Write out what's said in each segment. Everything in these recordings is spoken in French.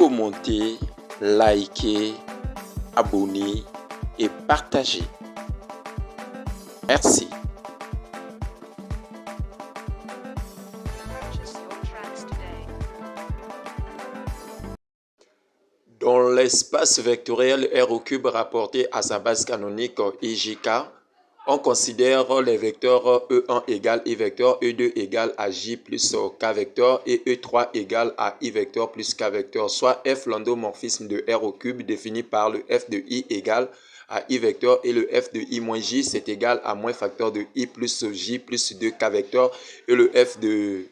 commenter, liker, abonner et partager. Merci. Dans l'espace vectoriel R au cube rapporté à sa base canonique IJK, on considère les vecteurs E1 égale I vecteur, E2 égale à J plus K vecteur et E3 égale à I vecteur plus K vecteur, soit F l'endomorphisme de R au cube défini par le F de I égale à I vecteur et le F de I moins J c'est égal à moins facteur de I plus J plus 2K vecteur et le F de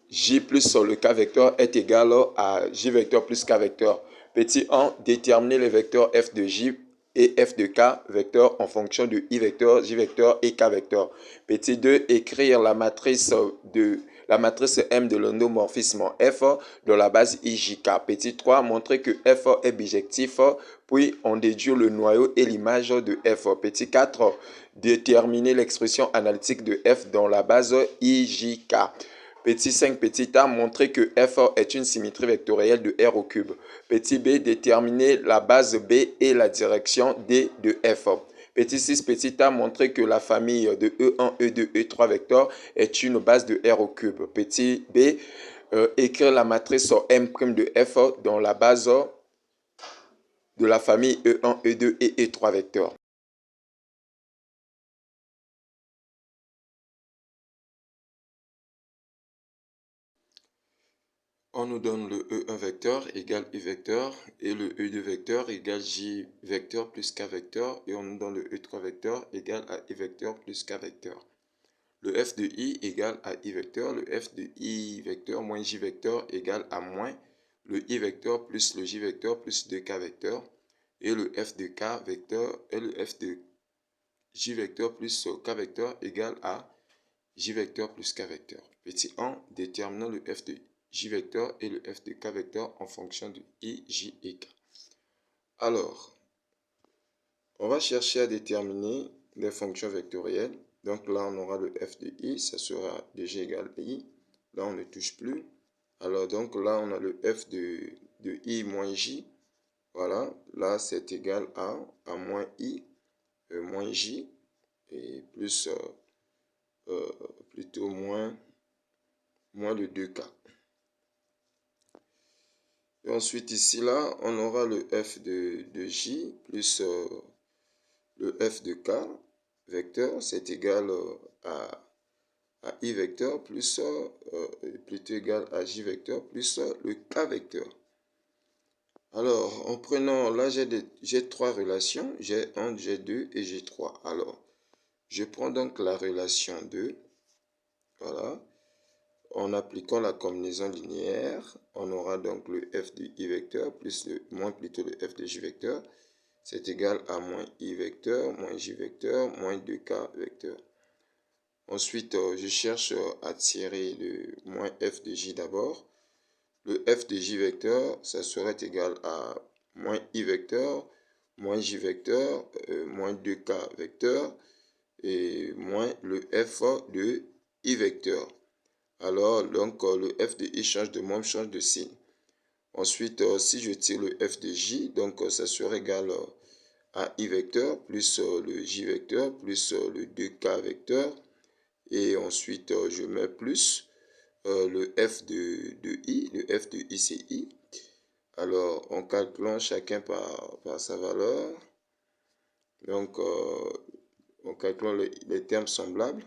J plus le K vecteur est égal à J vecteur plus K vecteur. Petit 1, déterminer les vecteurs F de J et F de K vecteur en fonction de I vecteur, J vecteur et K vecteur. Petit 2, écrire la matrice M de l'endomorphisme F dans la base IJK. Petit 3, montrer que F est bijectif, puis on déduit le noyau et l'image de F. Petit 4, déterminer l'expression analytique de F dans la base IJK. Petit 5, petit a, montrer que F est une symétrie vectorielle de R au cube. Petit b, déterminer la base B et la direction D de F. Petit 6, petit a, montrer que la famille de E1, E2, E3 vecteurs est une base de R au cube. Petit b, écrire la matrice M' de F dans la base de la famille E1, E2 et E3 vecteurs. On nous donne le E1 vecteur égale I vecteur et le E2 vecteur égale J vecteur plus K vecteur et on nous donne le E3 vecteur égale à I vecteur plus K vecteur. Le F de I égale à I vecteur, le F de I vecteur moins J vecteur égale à moins le I vecteur plus le J vecteur plus 2K vecteur et le F de K vecteur et le F de J vecteur plus K vecteur égale à J vecteur plus K vecteur. Petit 1, déterminant le F de J vecteur et le F de K vecteur en fonction de I, J et K. Alors, on va chercher à déterminer les fonctions vectorielles. Donc là, on aura le F de I, ça sera de G égale I. Là, on ne touche plus. Alors, donc là, on a le F de I moins J. Voilà, là, c'est égal à moins I moins J et plus, plutôt moins le 2K. Et ensuite, ici, là, on aura le F de J plus le F de K vecteur, c'est égal à I vecteur plus, plutôt égal à J vecteur plus le K vecteur. Alors, en prenant, là, j'ai trois relations, G1, G2 et G3. Alors, je prends donc la relation 2, voilà. En appliquant la combinaison linéaire, on aura donc le F de I vecteur plus moins plutôt le F de J vecteur. C'est égal à moins I vecteur, moins J vecteur, moins 2K vecteur. Ensuite, je cherche à tirer le moins F de J d'abord. Le F de J vecteur, ça serait égal à moins I vecteur, moins J vecteur, moins 2K vecteur et moins le F de I vecteur. Alors, donc, le F de I change de membre, change de signe. Ensuite, si je tire le F de J, donc ça serait égal à I vecteur plus le J vecteur plus le 2K vecteur. Et ensuite, je mets plus le F de I. Le F de I, c'est I. Alors, en calculant chacun par sa valeur, donc, en calculant les termes semblables,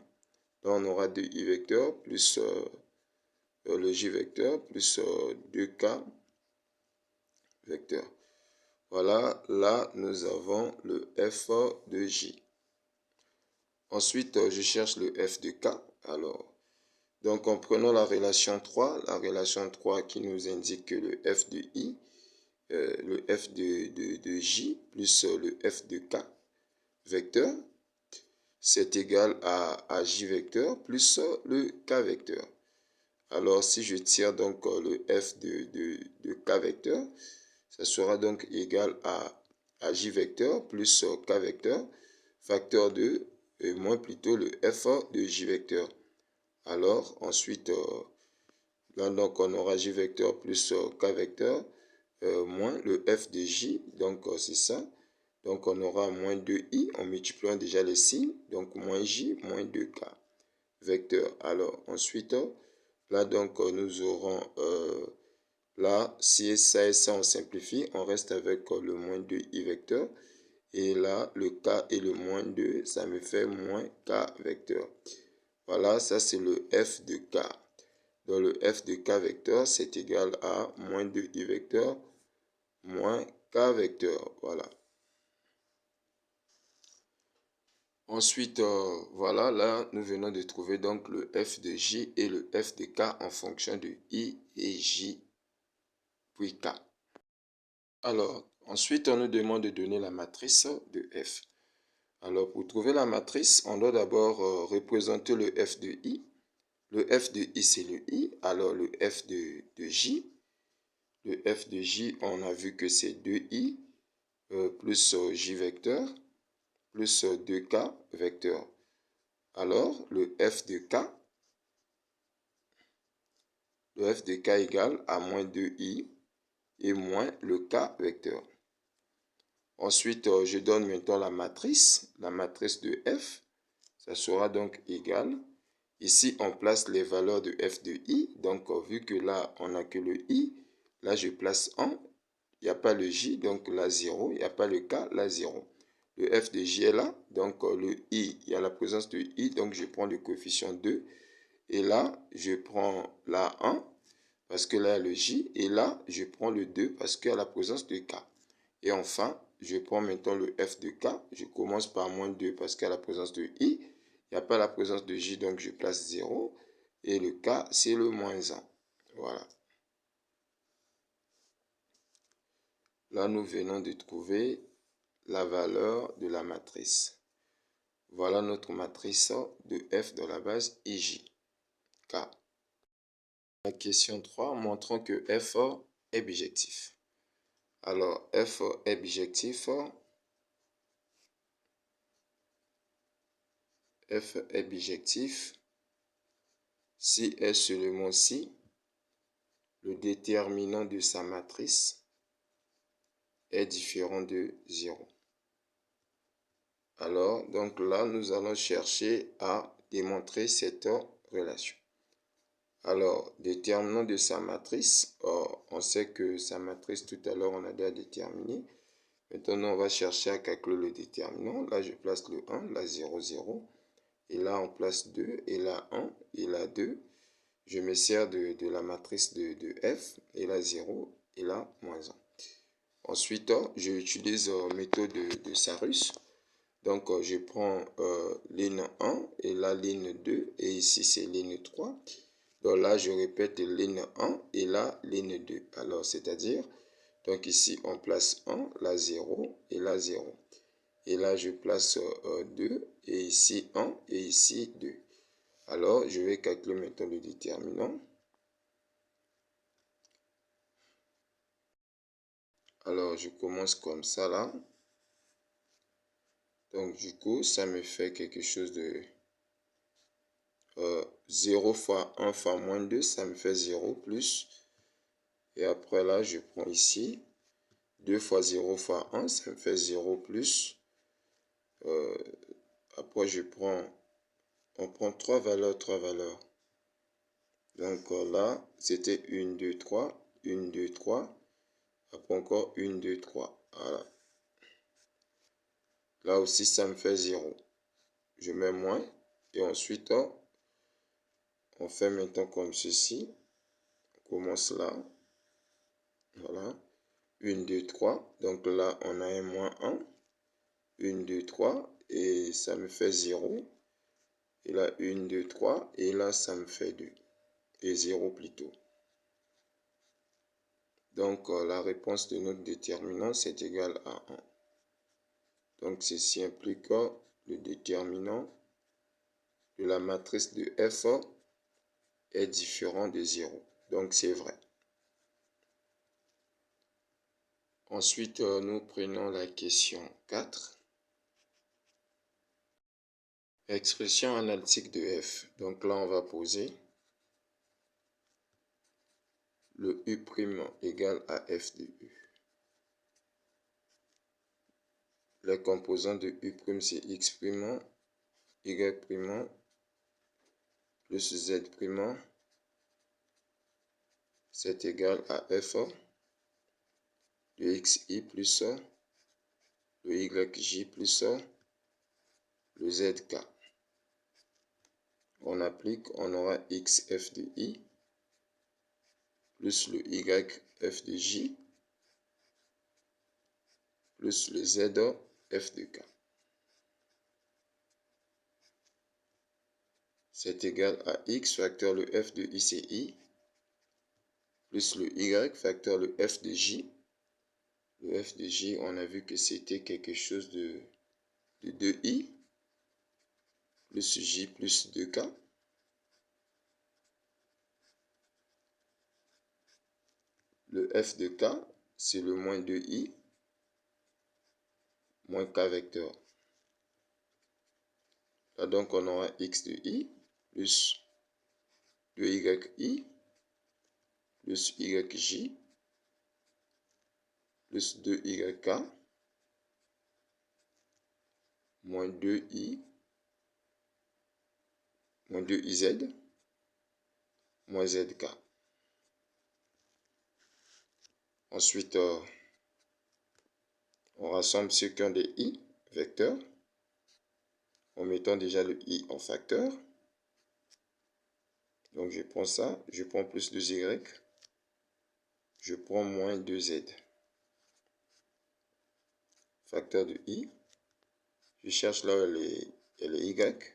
là, on aura 2I vecteur plus le J vecteur plus 2K vecteur. Voilà, là, nous avons le F de J. Ensuite, je cherche le F de K. Alors, donc, en prenant la relation 3 qui nous indique que le F de I, le F de J plus le F de K vecteur, c'est égal à J vecteur plus le K vecteur. Alors, si je tire donc le F de K vecteur, ça sera donc égal à J vecteur plus K vecteur, facteur de, moins plutôt le F de J vecteur. Alors, ensuite, Là, donc, on aura J vecteur plus K vecteur moins le F de J. Donc, c'est ça. Donc, on aura moins 2i en multipliant déjà les signes. Donc, moins J, moins 2K vecteur. Alors, ensuite, là, donc, nous aurons, là, si ça et ça, on simplifie, on reste avec le moins 2i vecteur. Et là, le K et le moins 2, ça me fait moins K vecteur. Voilà, ça c'est le F de K. Donc, le F de K vecteur, c'est égal à moins 2i vecteur moins K vecteur. Voilà. Ensuite, voilà, là, nous venons de trouver donc le F de J et le F de K en fonction de I et J, puis K. Alors, ensuite, on nous demande de donner la matrice de F. Alors, pour trouver la matrice, on doit d'abord représenter le F de I. Le F de I, c'est le I. Alors, le F de J. Le F de J, on a vu que c'est 2i plus J vecteur plus 2K vecteur. Alors, le F de K égale à moins 2i et moins le K vecteur. Ensuite, je donne maintenant la matrice de F. Ça sera donc égal. Ici, on place les valeurs de F de I. Donc, vu que là, on n'a que le I, là, je place 1. Il n'y a pas le J, donc là, 0. Il n'y a pas le K, là, 0. Le F de J est là. Donc, le I, il y a la présence de I. Donc, je prends le coefficient 2. Et là, je prends la 1 parce que là, il y a le J. Et là, je prends le 2 parce qu'il y a la présence de K. Et enfin, je prends maintenant le F de K. Je commence par moins 2 parce qu'il y a la présence de I. Il n'y a pas la présence de J, donc je place 0. Et le K, c'est le moins 1. Voilà. Là, nous venons de trouver la valeur de la matrice. Voilà notre matrice de F dans la base IJ. K. La question 3, montrant que F est bijectif. Alors, F est bijectif. F est bijectif si et seulement si le déterminant de sa matrice est différent de 0. Alors, donc là, nous allons chercher à démontrer cette relation. Alors, déterminant de sa matrice, on sait que sa matrice, tout à l'heure, on a déjà déterminé. Maintenant, on va chercher à calculer le déterminant. Là, je place le 1, là 0, 0. Et là, on place 2, et là 1, et là 2. Je me sers de la matrice de F, et là 0, et là moins 1. Ensuite, j'utilise la méthode de Sarus. Donc, je prends ligne 1, et là ligne 2, et ici c'est ligne 3. Donc là, je répète ligne 1, et là ligne 2. Alors, c'est-à-dire, donc ici on place 1, là 0, et là 0. Et là, je place 2, et ici 1, et ici 2. Alors, je vais calculer maintenant le déterminant. Alors, je commence comme ça, là. Donc, du coup, ça me fait quelque chose de 0 fois 1 fois moins 2, ça me fait 0 plus. Et après, là, je prends ici 2 fois 0 fois 1, ça me fait 0 plus. Après, on prend 3 valeurs, 3 valeurs. Donc là, c'était 1, 2, 3, 1, 2, 3. Après encore 1, 2, 3. Voilà. Là aussi, ça me fait 0. Je mets moins. Et ensuite, on fait maintenant comme ceci. On commence là. Voilà. 1, 2, 3. Donc là, on a un moins 1. 1, 2, 3. Et ça me fait 0. Et là, 1, 2, 3. Et là, ça me fait 2. Et 0 plutôt. Donc, la réponse de notre déterminant, c'est égal à 1. Donc, ceci implique le déterminant de la matrice de F est différent de 0. Donc, c'est vrai. Ensuite, nous prenons la question 4. Expression analytique de F. Donc là, on va poser. le U' égale à f de U. Les composants de U', c'est X', Y' plus Z', c'est égal à F de XI plus le YJ plus le ZK. On applique, on aura XF de I plus le YF de J plus le ZF de K. C'est égal à X facteur le F de ICI plus le Y facteur le F de J. Le F de J, on a vu que c'était quelque chose de 2I plus J plus 2K. Le F de K, c'est le moins 2I moins K vecteur. Là, donc, on aura X de I plus 2YI plus YJ plus 2YK moins 2I moins 2IZ moins ZK. Ensuite, on rassemble ceux qui ont des I vecteurs en mettant déjà le I en facteur. Donc, je prends ça, je prends plus 2Y, je prends moins 2Z. Facteur de I, je cherche là où il y a les Y.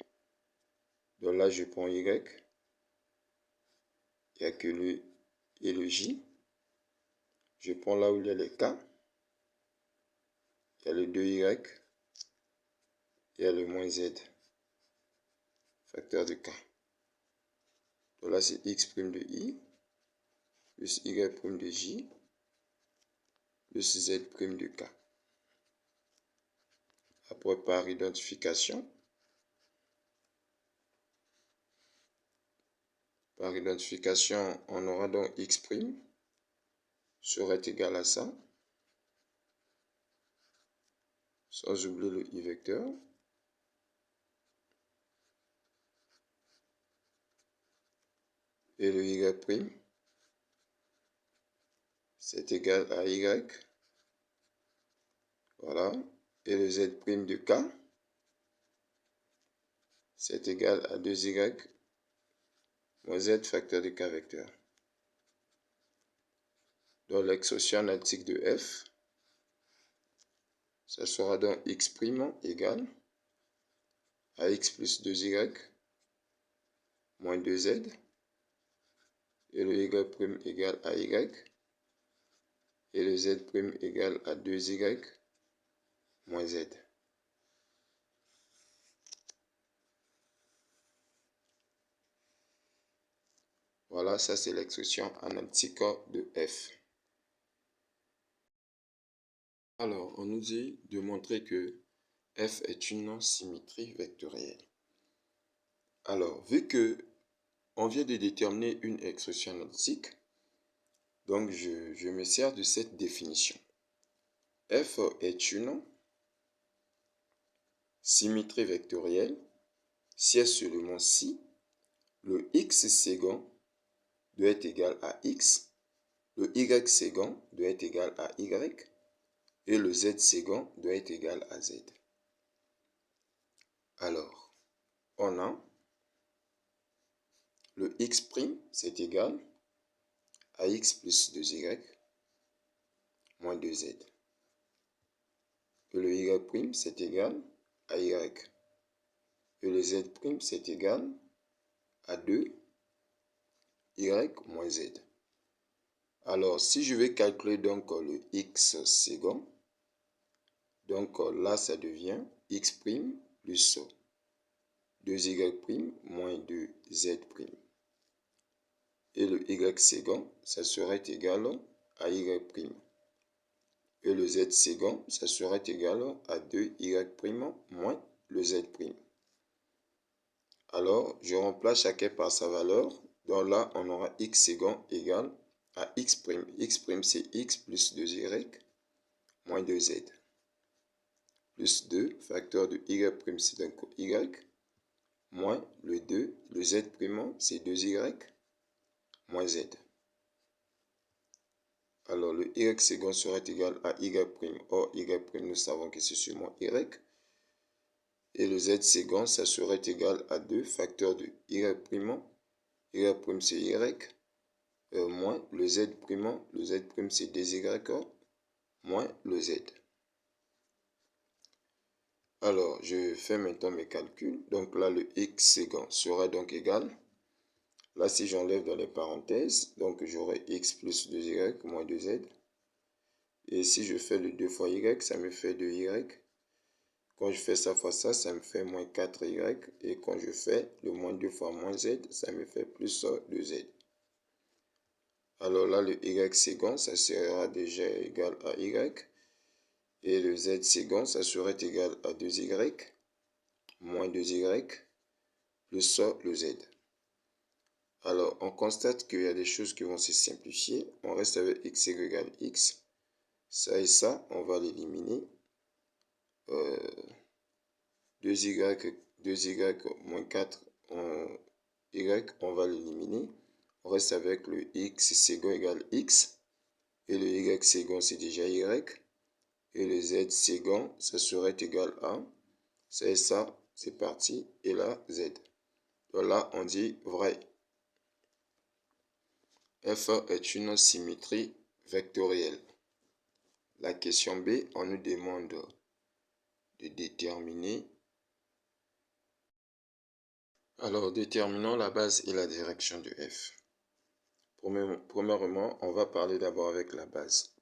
Donc là, je prends Y. Il n'y a que le et le J. Je prends là où il y a les K. Il y a le 2Y. Il y a le moins Z. Facteur de K. Donc là, c'est X' de I plus Y' de J plus Z' de K. Après, par identification, on aura donc X' serait égal à ça, sans oublier le I vecteur. Et le Y', c'est égal à Y. Voilà. Et le Z' de K, c'est égal à 2Y moins Z facteur de K vecteur. Donc l'expression analytique de F, ça sera donc X' égale à X plus 2Y moins 2Z et le Y' égale à Y et le Z' égale à 2Y moins Z. Voilà, ça c'est l'expression analytique de F. Alors, on nous dit de montrer que F est une symétrie vectorielle. Alors, vu que on vient de déterminer une expression analytique, donc je me sers de cette définition. F est une symétrie vectorielle si et seulement si le x second doit être égal à x, le y second doit être égal à y et le z second doit être égal à z. Alors, on a le x' c'est égal à x plus 2y moins 2z. Et le y' c'est égal à y. Et le z' c'est égal à 2y moins z. Alors, si je vais calculer donc le x second, donc là, ça devient x' plus 2y' moins 2z'. Et le y second, ça serait égal à y'. Et le z second, ça serait égal à 2y' moins le z'. Alors, je remplace chacun par sa valeur. Donc là, on aura x second égal à x'. X' c'est x plus 2y moins 2z. Plus 2, facteur de y', c'est donc y, moins le 2, le z', c'est 2y, moins z. Alors, le y second sera égal à y'. Or, y', nous savons que c'est sûrement y. Et le z second, ça serait égal à 2, facteur de y'. Y' c'est y, moins le z'. Le z' c'est 2y, moins le z. Alors, je fais maintenant mes calculs. Donc là, le x second sera donc égal. Là, si j'enlève dans les parenthèses, donc j'aurai x plus 2y moins 2z. Et si je fais le 2 fois y, ça me fait 2y. Quand je fais ça fois ça, ça me fait moins 4y. Et quand je fais le moins 2 fois moins z, ça me fait plus 2z. Alors là, le y second, ça sera déjà égal à y. Et le z second, ça serait égal à 2y moins 2y plus le z. Alors, on constate qu'il y a des choses qui vont se simplifier. On reste avec x égale x. Ça et ça, on va l'éliminer. 2y moins 4 y, on va l'éliminer. On reste avec le x second égale x. Et le y second, c'est déjà y. Et le z second, ça serait égal à. Ça et ça, c'est parti. Et là, z. Donc là, on dit vrai. F est une symétrie vectorielle. La question B, on nous demande de déterminer. Alors, déterminons la base et la direction de F. Premièrement, on va parler d'abord avec la base.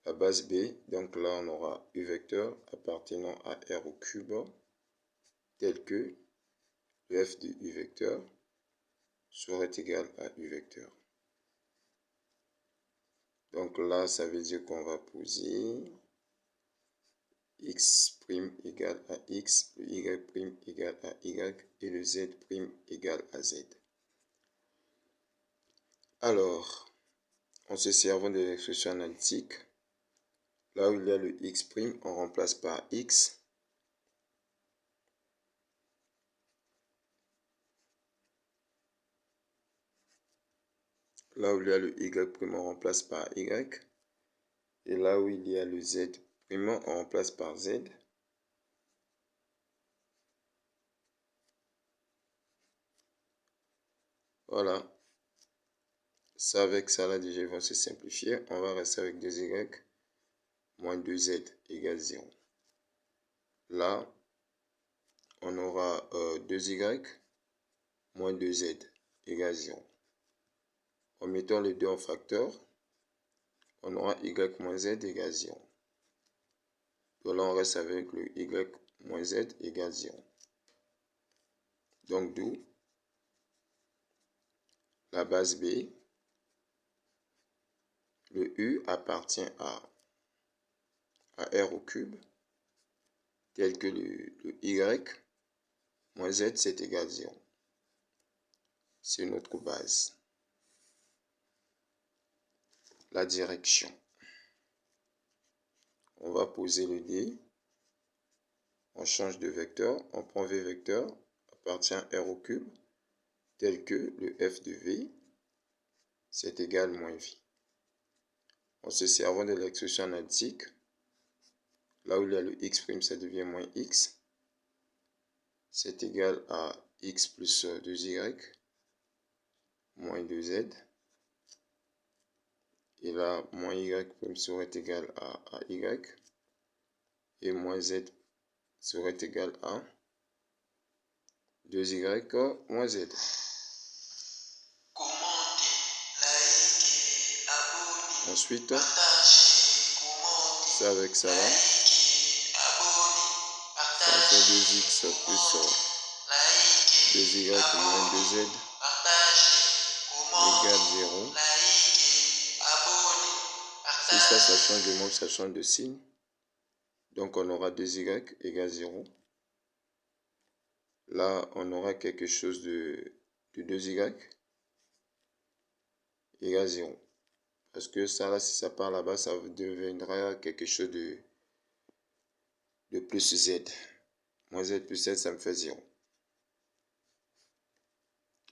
La base B, donc là, on aura U vecteur appartenant à R au cube, tel que le F de U vecteur serait égal à U vecteur. Donc là, ça veut dire qu'on va poser x' égale à x, le y' égale à y et le z' égale à z. Alors, en se servant de l'expression analytique, là où il y a le x', on remplace par x. Là où il y a le y', on remplace par y. Et là où il y a le z', on remplace par z. Voilà. Ça, avec ça, là, déjà, ils vont se simplifier. On va rester avec 2y moins 2z égale 0. Là, on aura 2y moins 2z égale 0. En mettant les deux en facteur, on aura y moins z égale 0. Donc là, on reste avec le y moins z égale 0. Donc, d'où la base B, le U appartient à R au cube, tel que le y moins z, c'est égal 0. C'est notre base. La direction. On va poser le D. On change de vecteur. On prend V vecteur appartient à R au cube, tel que le f de V, c'est égal moins V. En se servant de l'expression analytique, là où il y a le x', ça devient moins x. C'est égal à x plus 2y moins 2z. Et là, moins y' serait égal à y. Et moins z serait égal à 2y moins z. Ensuite, ça avec ça là, ça me fait 2x plus 2y moins 2z égale 0. Si ça change de nombre, ça change de signe. Donc on aura 2y égale 0. Là, on aura quelque chose de 2y égale 0. Parce que ça, là, si ça part là-bas, ça deviendra quelque chose de plus Z. Moins Z plus Z, ça me fait 0.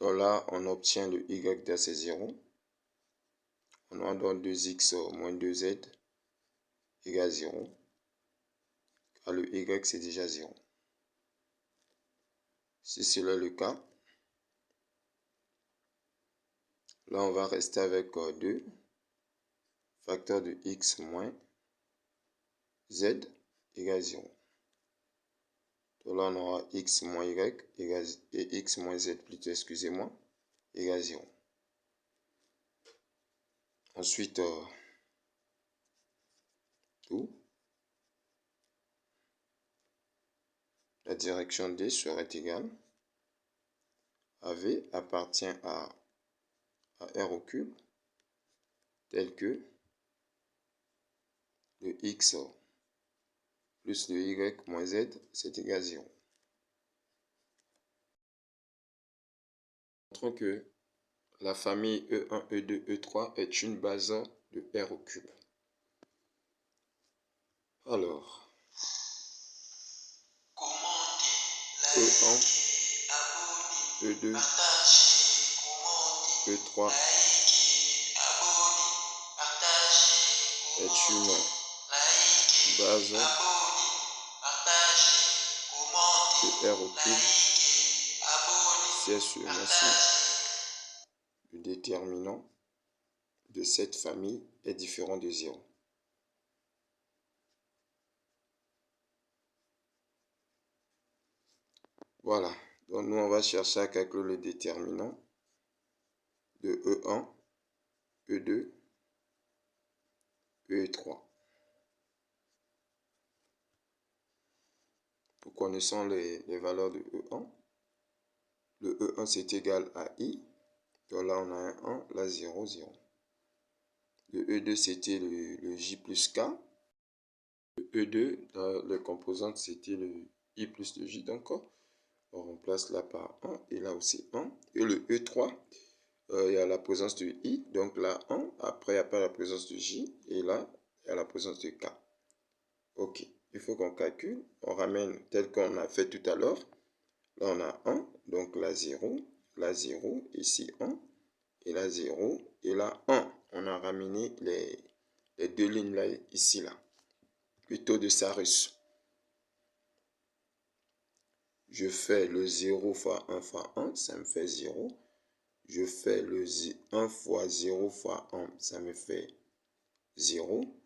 Donc là, on obtient le Y de c'est 0. On a donc 2x moins 2z égale 0. Car le Y, c'est déjà 0. Si cela est le cas, là, on va rester avec 2 facteur de x moins z égale 0. Donc là, on aura x moins y égale, et x moins z plutôt, excusez-moi, égale 0. Ensuite, tout. La direction D serait égale à V appartient à R au cube, tel que le x plus le y moins z, c'est égal à 0. Montrons que la famille E1, E2, E3 est une base de R au cube. Alors, E1, E2, E3 est une base de R au cube si elle se massif. Le déterminant de cette famille est différent de 0. Voilà, donc nous on va chercher à calculer le déterminant de E1, E2, E3. Nous connaissons les valeurs de E1. Le E1 c'est égal à I. Donc là on a un 1, là 0, 0. Le E2 c'était le J plus K. Le E2, dans les composantes c'était le I plus le J. Donc on remplace là par 1 et là aussi 1. Et le E3, il y a la présence de I. Donc là 1. Après il n'y a pas la présence de J. Et là il y a la présence de K. Ok. Il faut qu'on calcule. On ramène tel qu'on a fait tout à l'heure. Là, on a 1, donc là 0, ici 1, et là 0, et là 1. On a ramené les deux lignes là, ici, là. Plutôt de Sarus. Je fais le 0 fois 1 fois 1, ça me fait 0. Je fais le 1 fois 0 fois 1, ça me fait 0.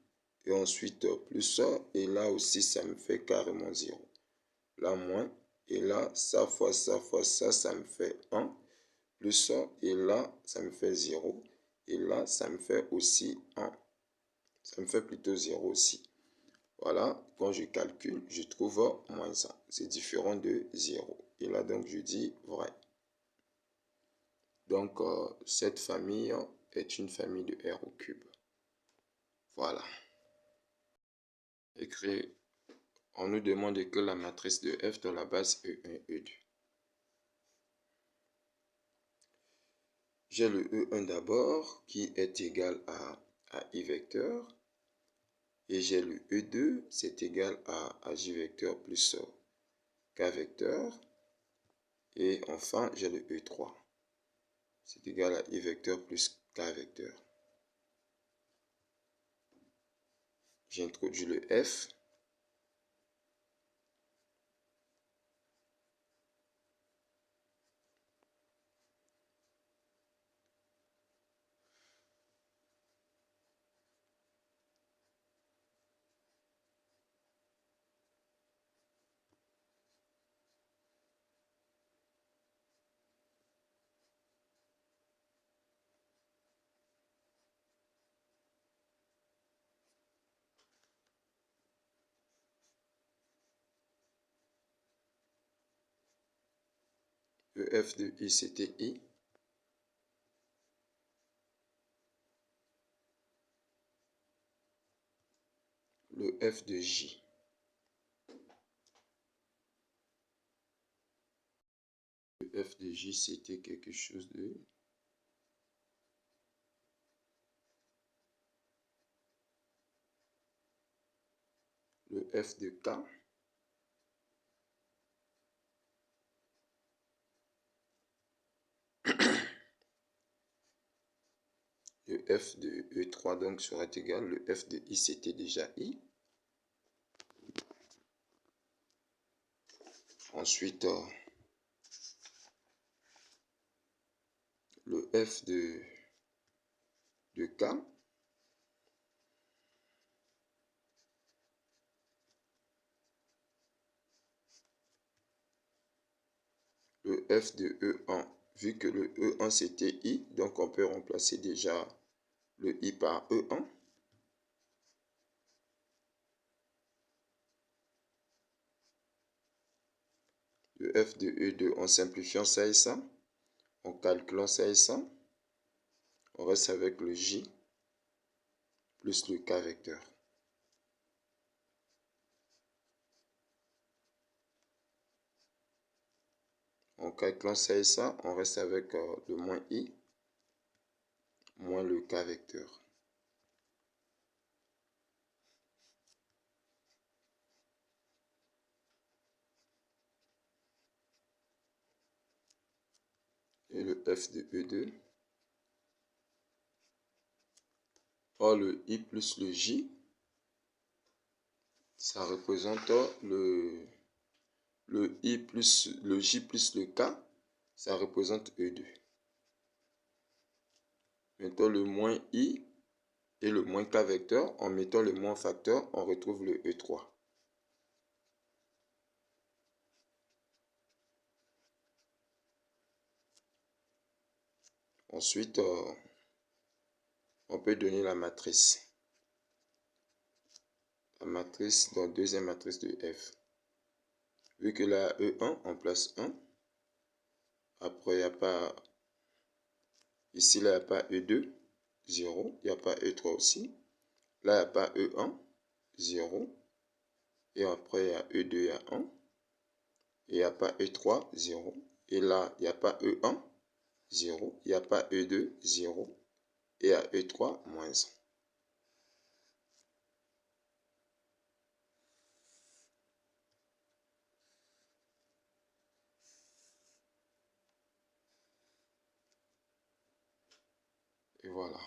Et ensuite, plus ça, et là aussi, ça me fait carrément 0. Là, moins. Et là, ça fois ça fois ça, ça me fait 1. Plus ça, et là, ça me fait 0. Et là, ça me fait aussi 1. Ça me fait plutôt 0 aussi. Voilà, quand je calcule, je trouve moins 1. C'est différent de 0. Et là, donc, je dis vrai. Donc, cette famille est une famille de R au cube. Voilà. Écrit, on nous demande que la matrice de F dans la base E1, E2. J'ai le E1 d'abord qui est égal à I vecteur. Et j'ai le E2, c'est égal à J vecteur plus K vecteur. Et enfin, j'ai le E3. C'est égal à I vecteur plus K vecteur. J'introduis le F. Le F de I, c'était I. Le F de J. Le F de J, c'était quelque chose de le f de K, le f de E3 donc sera égal, le f de I c'était déjà I. Ensuite, le f de K, le f de E1, vu que le E1 c'était I, donc on peut remplacer déjà le I par E1. Le f de E2 en simplifiant ça et ça, en calculant ça et ça, on reste avec le J plus le K vecteur. En calculant ça et ça, on reste avec le moins I moins le K vecteur. Et le f de E2. Or, le I plus le J, ça représente le I plus le J plus le K, ça représente E2. Maintenant, le moins I et le moins K vecteur, en mettant le moins facteur, on retrouve le E3. Ensuite, on peut donner la matrice. La matrice, donc deuxième matrice de F. Vu que là, E1, on place 1. Après, il n'y a pas... Ici, là, il n'y a pas E2, 0. Il n'y a pas E3 aussi. Là, il n'y a pas E1, 0. Et après, il y a E2, il y a 1. Et il n'y a pas E3, 0. Et là, il n'y a pas E1, 0. Il n'y a pas E2, 0. Et à E3, moins 1. Et voilà.